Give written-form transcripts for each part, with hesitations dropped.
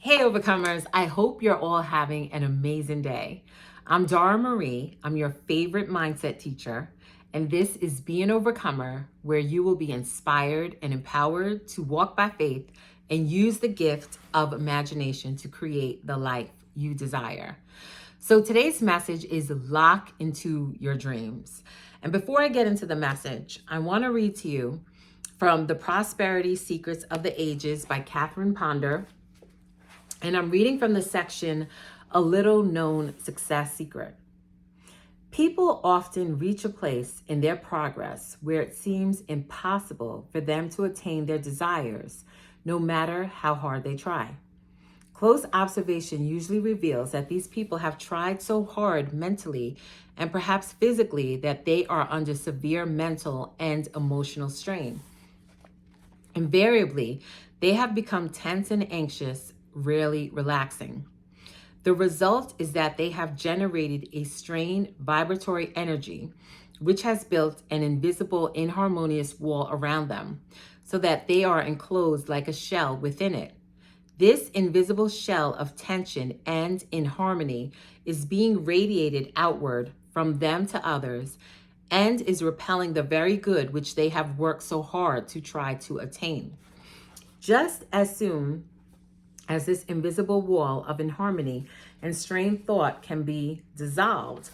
Hey, Overcomers. I hope you're all having an amazing day. I'm Dara Marie. I'm your favorite mindset teacher. And this is Be an Overcomer, where you will be inspired and empowered to walk by faith and use the gift of imagination to create the life you desire. So today's message is lock into your dreams. And before I get into the message, I want to read to you from The Prosperity Secrets of the Ages by Catherine Ponder. And I'm reading from the section, A Little Known Success Secret. People often reach a place in their progress where it seems impossible for them to attain their desires, no matter how hard they try. Close observation usually reveals that these people have tried so hard mentally and perhaps physically that they are under severe mental and emotional strain. Invariably, they have become tense and anxious, rarely relaxing. The result is that they have generated a strained vibratory energy, which has built an invisible, inharmonious wall around them, so that they are enclosed like a shell within it. This invisible shell of tension and inharmony is being radiated outward from them to others and is repelling the very good which they have worked so hard to try to attain. Just as soon as this invisible wall of inharmony and strained thought can be dissolved,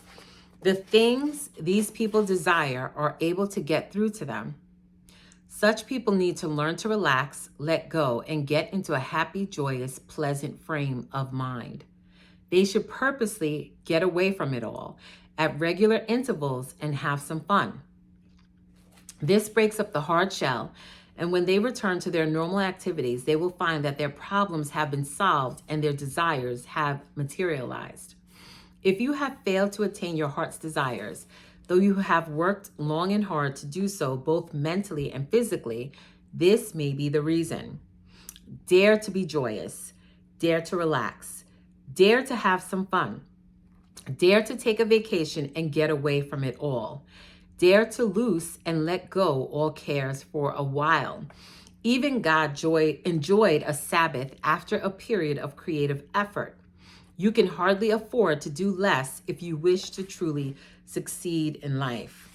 the things these people desire are able to get through to them. Such people need to learn to relax, let go, and get into a happy, joyous, pleasant frame of mind. They should purposely get away from it all at regular intervals and have some fun. This breaks up the hard shell, and when they return to their normal activities, they will find that their problems have been solved and their desires have materialized. If you have failed to attain your heart's desires, though you have worked long and hard to do so both mentally and physically, this may be the reason. Dare to be joyous. Dare to relax. Dare to have some fun. Dare to take a vacation and get away from it all. Dare to loose and let go all cares for a while. Even God enjoyed a Sabbath after a period of creative effort. You can hardly afford to do less if you wish to truly succeed in life.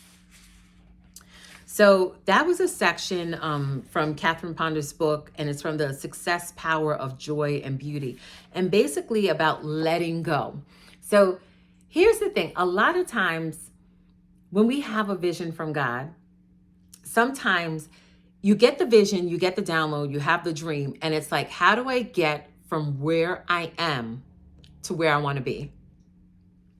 So that was a section from Catherine Ponder's book, and it's from The Success Power of Joy and Beauty, and basically about letting go. So here's the thing. A lot of times when we have a vision from God, sometimes you get the vision, you get the download, you have the dream, and it's like, how do I get from where I am to where I want to be?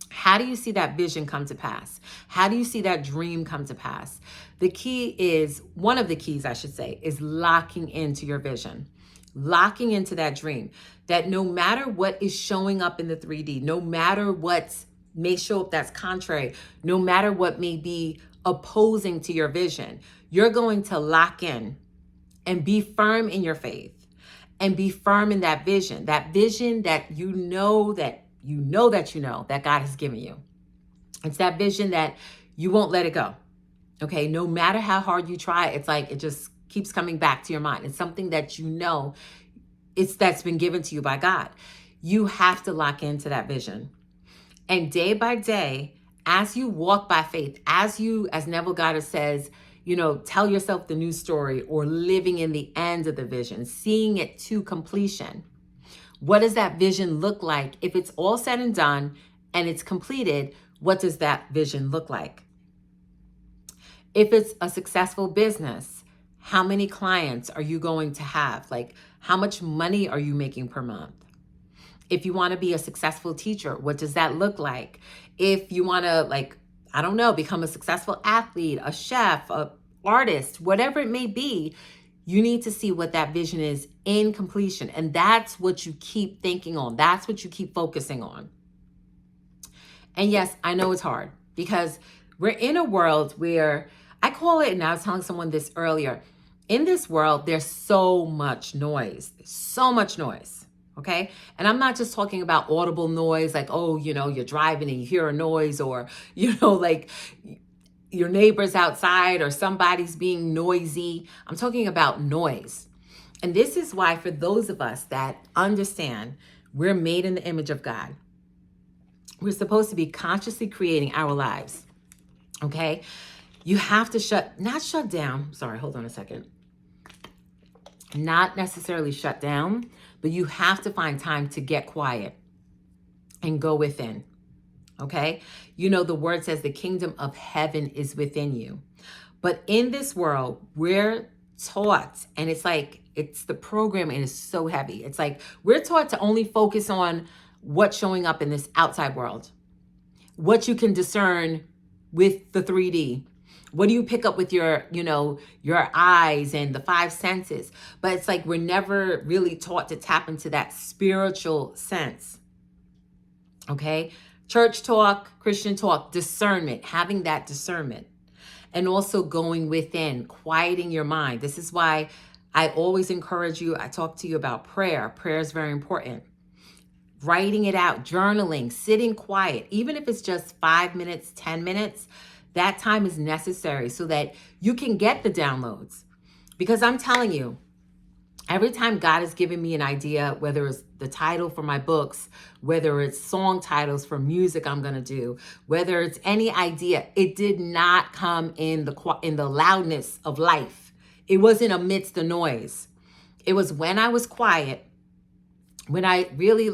How do you see that vision come to pass? How do you see that dream come to pass? The key is, one of the keys, I should say, is locking into your vision, locking into that dream, that no matter what is showing up in the 3D, no matter what may show up that's contrary, no matter what may be opposing to your vision, you're going to lock in and be firm in your faith and be firm in that vision that you know that God has given you. It's that vision that you won't let it go. Okay, no matter how hard you try, it's like it just keeps coming back to your mind. It's something that you know that's been given to you by God. You have to lock into that vision. And day by day, as you walk by faith, as Neville Goddard says, tell yourself the new story, or living in the end of the vision, seeing it to completion. What does that vision look like? If it's all said and done and it's completed, what does that vision look like? If it's a successful business, how many clients are you going to have? Like, how much money are you making per month? If you want to be a successful teacher, what does that look like? If you want to, become a successful athlete, a chef, a artist, whatever it may be, you need to see what that vision is in completion. And that's what you keep thinking on. That's what you keep focusing on. And yes, I know it's hard because we're in a world where I call it, and I was telling someone this earlier, in this world, there's so much noise. There's so much noise. Okay. And I'm not just talking about audible noise, like, you're driving and you hear a noise, or, like your neighbor's outside or somebody's being noisy. I'm talking about noise. And this is why, for those of us that understand we're made in the image of God, we're supposed to be consciously creating our lives. Okay? You have to not shut down. Sorry, hold on a second. Not necessarily shut down, but you have to find time to get quiet and go within. Okay? You know, the word says the kingdom of heaven is within you. But in this world, we're taught, and it's like, it's the programming is so heavy. It's like we're taught to only focus on what's showing up in this outside world, what you can discern with the 3D. What do you pick up with your eyes and the 5 senses? But it's like we're never really taught to tap into that spiritual sense. Okay? Church talk, Christian talk, discernment, having that discernment. And also going within, quieting your mind. This is why I always encourage you, I talk to you about prayer. Prayer is very important. Writing it out, journaling, sitting quiet, even if it's just 5 minutes, 10 minutes, that time is necessary so that you can get the downloads. Because I'm telling you, every time God has given me an idea, whether it's the title for my books, whether it's song titles for music I'm going to do, whether it's any idea, it did not come in the loudness of life. It wasn't amidst the noise. It was when I was quiet, when I really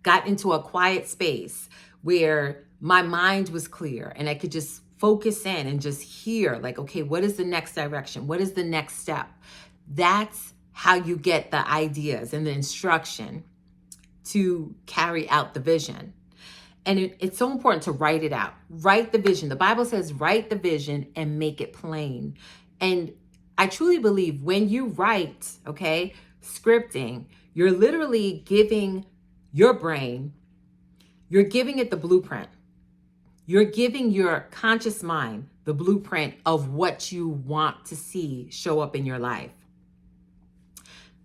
got into a quiet space where my mind was clear and I could just focus in and just hear okay, what is the next direction? What is the next step? That's how you get the ideas and the instruction to carry out the vision. And it's so important to write it out. Write the vision. The Bible says write the vision and make it plain. And I truly believe when you write, okay, scripting, you're literally giving your brain, you're giving it the blueprint. You're giving your conscious mind the blueprint of what you want to see show up in your life.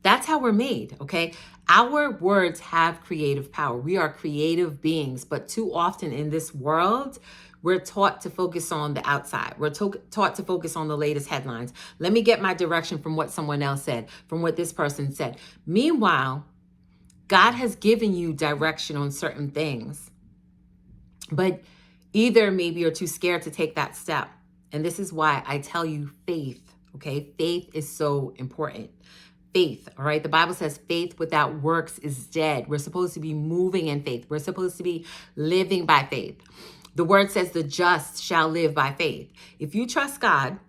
That's how we're made, okay? Our words have creative power. We are creative beings, but too often in this world, we're taught to focus on the outside. We're taught to focus on the latest headlines. Let me get my direction from what someone else said, from what this person said. Meanwhile, God has given you direction on certain things, but either maybe you're too scared to take that step. And this is why I tell you faith, okay? Faith is so important. Faith, all right? The Bible says faith without works is dead. We're supposed to be moving in faith. We're supposed to be living by faith. The word says the just shall live by faith. If you trust God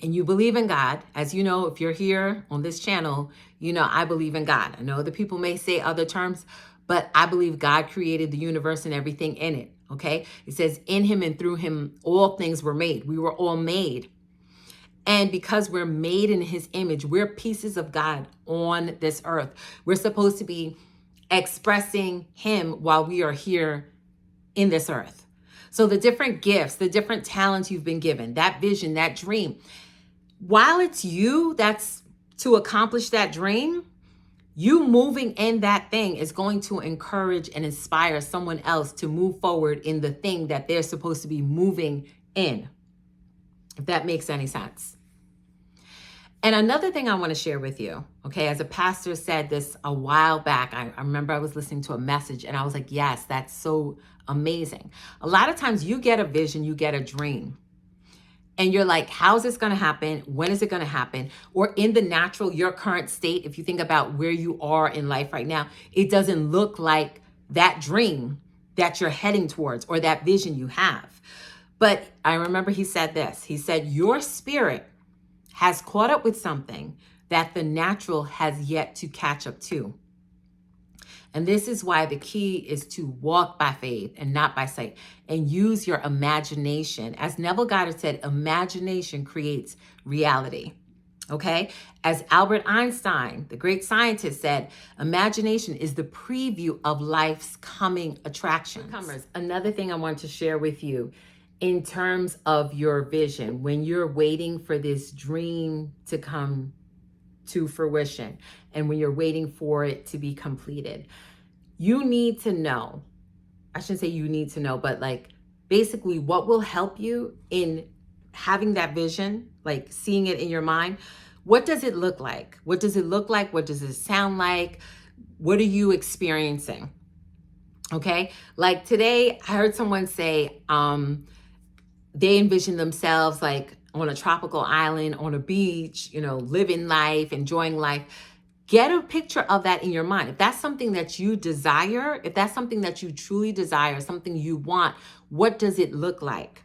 and you believe in God, as you know, if you're here on this channel, you know I believe in God. I know other people may say other terms, but I believe God created the universe and everything in it, okay? It says in him and through him, all things were made. We were all made. And because we're made in his image, we're pieces of God on this earth. We're supposed to be expressing him while we are here in this earth. So the different gifts, the different talents you've been given, that vision, that dream, while it's you that's to accomplish that dream, you moving in that thing is going to encourage and inspire someone else to move forward in the thing that they're supposed to be moving in, if that makes any sense. And another thing I want to share with you, okay, as a pastor said this a while back, I remember I was listening to a message and I was like, yes, that's so amazing. A lot of times you get a vision, you get a dream, and you're like, how's this going to happen? When is it going to happen? Or in the natural, your current state, if you think about where you are in life right now, it doesn't look like that dream that you're heading towards or that vision you have. But I remember he said this. He said, your spirit has caught up with something that the natural has yet to catch up to. And this is why the key is to walk by faith and not by sight, and use your imagination. As Neville Goddard said, imagination creates reality. Okay? As Albert Einstein, the great scientist, said, imagination is the preview of life's coming attractions. Another thing I want to share with you in terms of your vision, when you're waiting for this dream to come to fruition and when you're waiting for it to be completed, you need to know, I shouldn't say you need to know, but basically what will help you in having that vision, seeing it in your mind, what does it look like? What does it look like? What does it sound like? What are you experiencing? Okay. Like today, I heard someone say, they envision themselves like on a tropical island, on a beach, living life, enjoying life. Get a picture of that in your mind. If that's something that you desire, if that's something that you truly desire, something you want, what does it look like?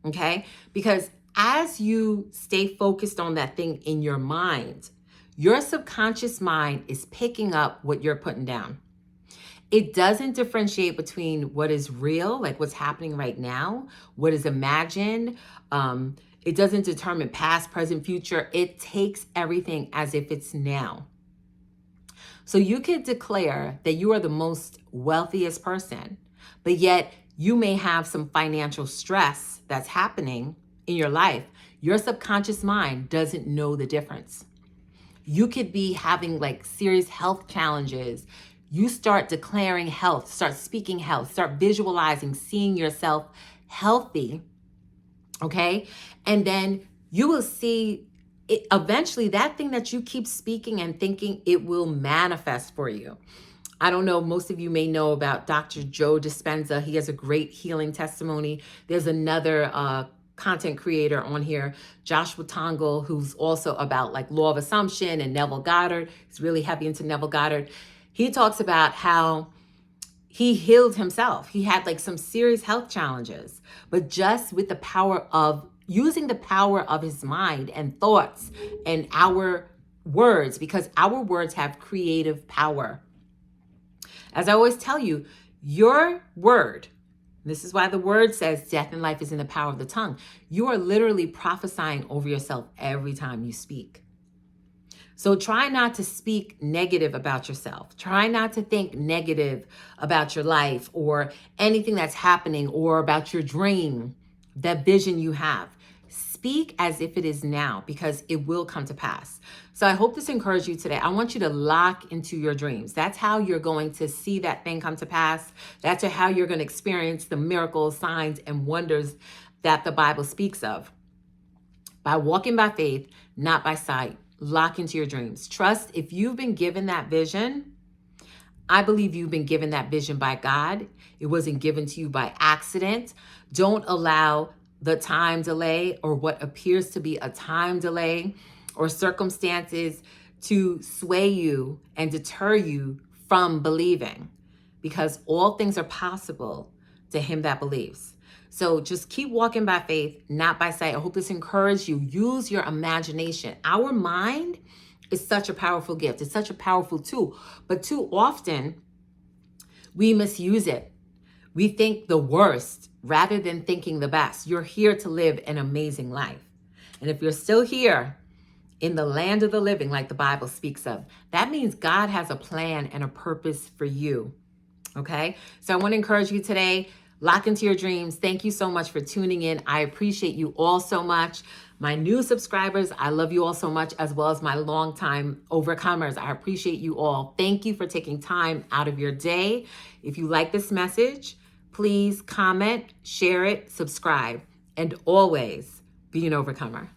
Okay? Because as you stay focused on that thing in your mind, your subconscious mind is picking up what you're putting down. It doesn't differentiate between what is real, like what's happening right now, what is imagined. It doesn't determine past, present, future. It takes everything as if it's now. So you could declare that you are the most wealthiest person, but yet you may have some financial stress that's happening in your life. Your subconscious mind doesn't know the difference. You could be having like serious health challenges. You start declaring health, start speaking health, start visualizing, seeing yourself healthy, okay? And then you will see it, eventually that thing that you keep speaking and thinking, it will manifest for you. I don't know, most of you may know about Dr. Joe Dispenza. He has a great healing testimony. There's another content creator on here, Joshua Tongol, who's also about like law of assumption, and Neville Goddard. He's really heavy into Neville Goddard. He talks about how he healed himself. He had like some serious health challenges, but just with the power of using the power of his mind and thoughts and our words, because our words have creative power. As I always tell you, your word, this is why the word says death and life is in the power of the tongue. You are literally prophesying over yourself every time you speak. So try not to speak negative about yourself. Try not to think negative about your life or anything that's happening or about your dream, that vision you have. Speak as if it is now, because it will come to pass. So I hope this encouraged you today. I want you to lock into your dreams. That's how you're going to see that thing come to pass. That's how you're going to experience the miracles, signs, and wonders that the Bible speaks of. By walking by faith, not by sight. Lock into your dreams. Trust, if you've been given that vision, I believe you've been given that vision by God. It wasn't given to you by accident. Don't allow the time delay or what appears to be a time delay or circumstances to sway you and deter you from believing, because all things are possible to him that believes. So just keep walking by faith, not by sight. I hope this encouraged you. Use your imagination. Our mind is such a powerful gift. It's such a powerful tool, but too often we misuse it. We think the worst rather than thinking the best. You're here to live an amazing life. And if you're still here in the land of the living, like the Bible speaks of, that means God has a plan and a purpose for you. Okay? So I want to encourage you today. Lock into your dreams. Thank you so much for tuning in. I appreciate you all so much. My new subscribers, I love you all so much, as well as my longtime overcomers. I appreciate you all. Thank you for taking time out of your day. If you like this message, please comment, share it, subscribe, and always be an overcomer.